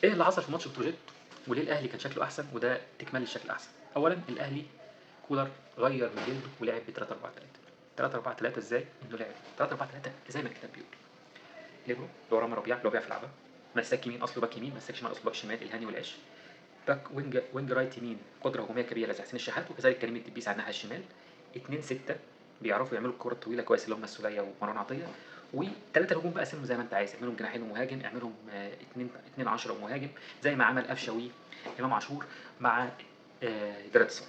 ايه اللي حصل في ماتش بتروجيت وليه الاهلي كان شكله احسن وده تكمل الشكل احسن؟ اولا الاهلي كولر غير من جلده ولعب ب 3-4-3. 3-4-3 ازاي؟ انه لعب 3-4-3 زي ما الكتاب بيقول. ليبرو اللي هو رامي ربيعه اللي هو بيعرف يلعبها، مساك يمين اصله باك يمين، مساك شمال اصله باك شمال الهاني والعش. باك وينج رايت يمين قدره هجوميه كبيره زي حسين الشحات، وكذلك كريم الدبيس على الناحيه الشمال. 2 6 بيعرفوا يعملوا الكره الطويله كويس اللي هم السوليه ومروان عطيه. وثلاثه هجوم بقى سموا زي ما انت عايز، اعملهم جناحين ومهاجم، اعملهم 2 10 ومهاجم زي ما عمل قفشه وامام عاشور مع جراتسون.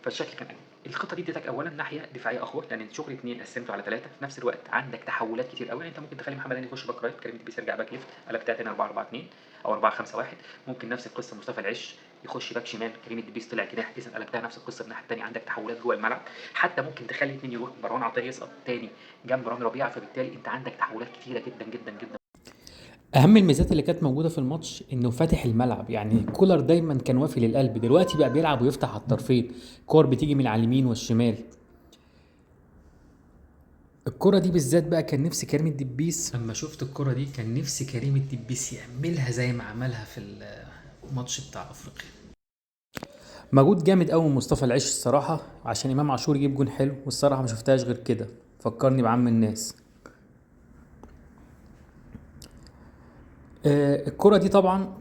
فالشكل كان أجمل. الخطه دي اديتك اولا ناحيه دفاعيه اقوى لان شغل 2 قسمته على 3، في نفس الوقت عندك تحولات كتير قوي. يعني انت ممكن تخلي محمد هاني يخش باك رايت، كريم دبيس يرجع باك ليفت، قلبتها تاني 4-4-2 او 4-5-1. ممكن نفس القصه مصطفى العش يخش باك شمال، كريم الدبيس طلع جناح، اذا قلبتها نفس القصه الناحيه الثانيه، عندك تحولات جوه الملعب. حتى ممكن تخلي 2 يروح مروان عطيه يسقط تاني جنب رامي ربيعه، فبالتالي انت عندك تحولات كتيره جدا جدا جدا. اهم الميزات اللي كانت موجوده في الماتش انه فاتح الملعب، يعني كولر دايما كان وافي للقلب، دلوقتي بقى بيلعب ويفتح على الطرفين، كور بتيجي من على اليمين والشمال. الكرة دي بالذات بقى كان نفسي كريم الدبيس، لما شفت الكرة دي كان نفسي كريم الدبيس يعملها زي ما عملها في الماتش بتاع افريقيا. مجهود جامد قوي من مصطفى العيش الصراحه عشان امام عاشور يجيب جون حلو، والصراحه ما شفتهاش غير كده، فكرني بعم الناس. الكرة دي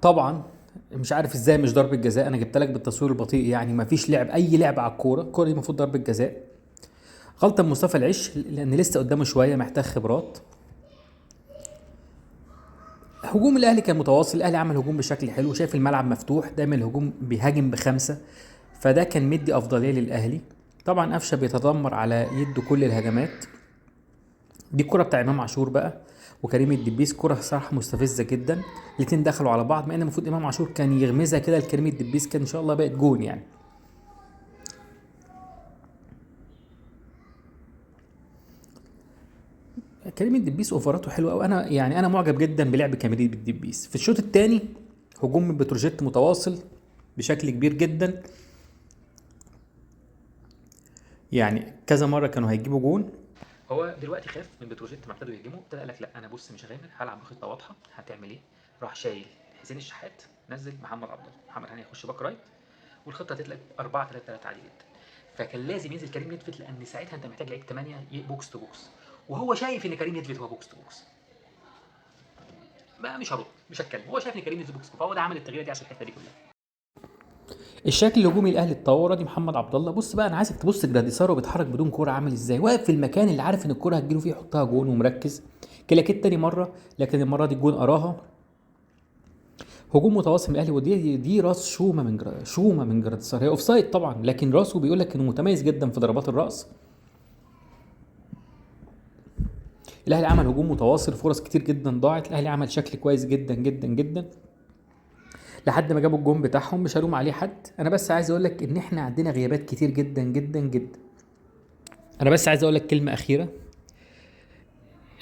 طبعا مش عارف ازاي مش ضربة جزاء، انا جبت لك بالتصوير البطيء، يعني ما فيش لعب، اي لعب على الكرة دي المفروض ضربة جزاء. غلطة من مصطفى العش لان لسه قدامه شوية، محتاج خبرات. هجوم الاهلي كان متواصل، الاهلي عمل هجوم بشكل حلو، شايف الملعب مفتوح، دايما الهجوم بيهاجم بخمسة، فده كان مدي افضلية للاهلي. طبعا قفشه بيتذمر على يده كل الهجمات. دي الكرة بتاع امام عاشور بقى وكريم الدبيس، كرة صراحة مستفزة جدا، الاتنين دخلوا على بعض، مع ان المفروض امام عاشور كان يغمزها كده لكريم الدبيس، كان ان شاء الله بقت جون يعني. كريم الدبيس اوفراته حلوه قوي، انا معجب جدا بلعب كريم الدبيس في الشوط الثاني. هجوم من بتروجيت متواصل بشكل كبير جدا، يعني كذا مره كانوا هيجيبوا جون. هو دلوقتي خاف من بتروجيت، ما ابتدوا يهجموا ابتدى قال لك لا انا بص مش هغامر، هلعب بخطه واضحه. هتعمل ايه؟ راح شايل حسين الشحات، نزل محمد عبد الله، محمد هاني يخش باك رايت، والخطه هتتلعب 4-3-3 عادي جدا. فكان لازم ينزل كريم نيدفيد لان ساعتها انت محتاج لعيب 8 بوكس تو بوكس، وهو شايف ان كريم نيدفيد هو بوكس تو بوكس. بقى مش هرد مش هتكلم، هو شايف ان كريم نيدفيد بوكس تو بوكس، فهو ده عمل التغيير دي عشان الحته دي كلها. الشكل الهجومي الاهلي اتطور، دي محمد عبد الله، بص بقى انا عايزك تبص جراديسارو بيتحرك بدون كوره عامل ازاي، واقف في المكان اللي عارف ان الكوره هتجيله فيه يحطها جون ومركز. كلاكيت تاني مره، لكن المره دي الجون اراها. هجوم متواصل من الاهلي، ودي راس شومه من جراديسار، هي اوفسايد طبعا، لكن راسه بيقول لك انه متميز جدا في ضربات الراس. الاهلي عمل هجوم متواصل، فرص كتير جدا ضاعت، الاهلي عمل شكل كويس جدا جدا جدا لحد ما جابوا الجون بتاعهم، مش هلوم عليه حد. انا بس عايز اقول لك ان احنا عندنا غيابات كتير جدا جدا جدا. انا بس عايز اقول لك كلمه اخيره،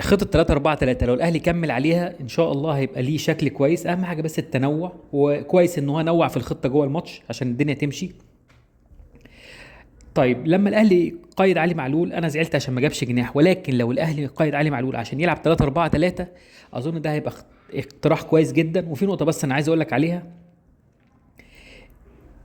خطة 3-4-3 لو الاهلي كمل عليها ان شاء الله هيبقى ليه شكل كويس، اهم حاجه بس التنوع، وكويس ان هو نوع في الخطه جوه الماتش عشان الدنيا تمشي. طيب لما الاهلي قيد علي معلول انا زعلت عشان ما جابش جناح، ولكن لو الاهلي قيد علي معلول عشان يلعب 3-4-3 اظن ده هيبقى اقتراح كويس جدا. وفي نقطه بس انا عايز اقول لك عليها،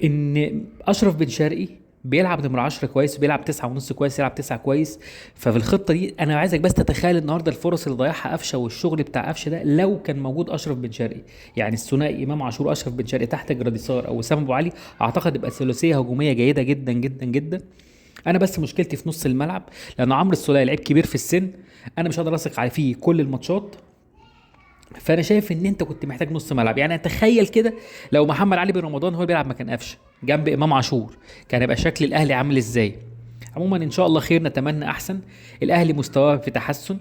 ان اشرف بن شرقي بيلعب نمرة 10 كويس، بيلعب 9 ونص كويس، يلعب 9 كويس. ففي الخطة دي انا عايزك بس تتخيل النهارده الفرص اللي ضيعها قفشة والشغل بتاع قفشة ده لو كان موجود اشرف بن شرقي، يعني الثنائي امام عاشور اشرف بن شرقي تحت جراديسار او وسام ابو علي، اعتقد يبقى ثلاثية هجومية جيدة جدا جدا جدا. انا بس مشكلتي في نص الملعب، لان عمرو السولية لعيب كبير في السن، انا مش هقدر اثق عليه فيه كل الماتشات. فانا شايف ان انت كنت محتاج نص ملعب، يعني تخيل كده لو محمد علي بن رمضان هو اللي بيلعب مكان قفشه جنب امام عاشور، كان هيبقى شكل الاهلي عامل ازاي. عموما ان شاء الله خير، نتمنى احسن، الاهلي مستواه في تحسن.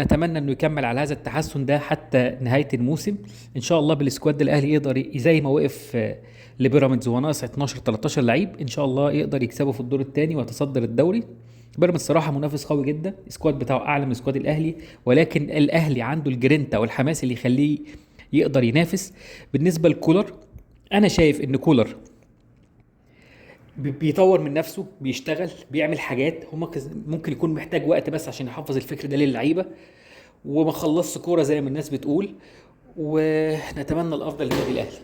نتمنى انه يكمل على هذا التحسن ده حتى نهايه الموسم ان شاء الله، بالسكواد ده الاهلي يقدر زي ما وقف لبيراميدز وناقص 12 13 لعيب ان شاء الله يقدر يكسبه في الدور الثاني ويتصدر الدوري. بيراميدز صراحه منافس قوي جدا، السكواد بتاعه اعلى من سكواد الاهلي، ولكن الاهلي عنده الجرينتا والحماس اللي يخليه يقدر ينافس. بالنسبه لكولر، انا شايف ان كولر بيطور من نفسه، بيشتغل، بيعمل حاجات، هم ممكن يكون محتاج وقت بس عشان يحفظ الفكر ده للعيبه، وما خلصش كوره زي ما الناس بتقول. ونتمنى الافضل للنادي الاهلي.